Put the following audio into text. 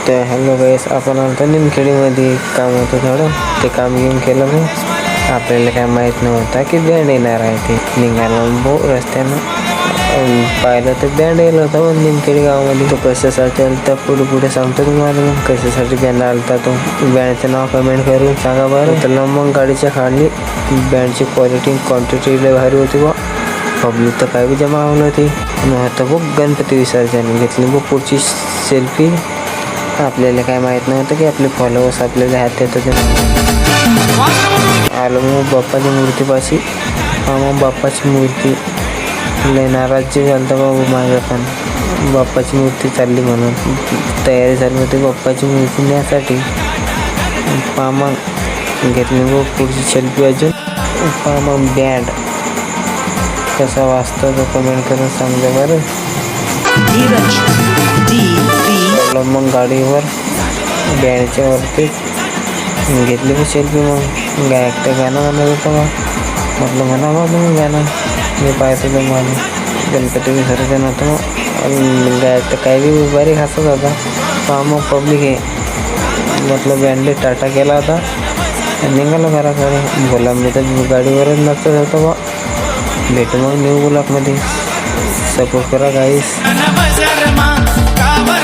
तर हॅलो गाईस, आपण आलो निमखेडीमध्ये काम होतं थोडं. ते काम घेऊन केलं मग आपल्याला काय माहीत नव्हता की बँड येणार आहे. ते निघालो रस्त्यानं पाहिलं तर बँड येईल होता मग निमखेडी गावामध्ये. तो कशासाठी आलता पुढे सांगतो तुम्हाला. मग कशासाठी बँड आलता तो बँडचं नाव कमेंट करून सांगा बरं. तर मग गाडीच्या खाली बँडची क्वांटिटी लय भारी होती बा. पब्लिक तर काय बी जमा होऊन होती. होतं बघ गणपती विसर्जन घेतली बघ पुढची सेल्फी. आपल्याला काय माहीत नव्हतं की आपले फॉलोअर्स आपल्याला हात देतात. आलो मग बाप्पाच्या मूर्तीपाशी. मग बाप्पाची मूर्ती लय नाराज झालता बाबू माझ्या पण. बाप्पाची मूर्ती चालली म्हणून तयारी झाली होती बाप्पाची मूर्ती नेण्यासाठी. मग घेतली मग पुढची सेल्फी. अजून मग बँड कसा वाजतो तो कमेंट करून सांगा बरं. मग गाडीवर बँडच्या वरती घेतली मग सेल्फी. मग एकटं गाणं म्हणत होतं. मग म्हटलं म्हणा मग तुम्ही गाणं मी पाहायचं तुम्हाला. गणपती विसर्जन होतं. मग गायक काय बी उभारी हसत होता. मग पब्लिक आहे म्हटलं बँडने टाटा केला होता निघालो घराकडे. बोला मी तर गाडीवरच नचत होतो बा. भेटू मग न्यू ब्लॉगमध्ये. सपोर्ट करा गाईस.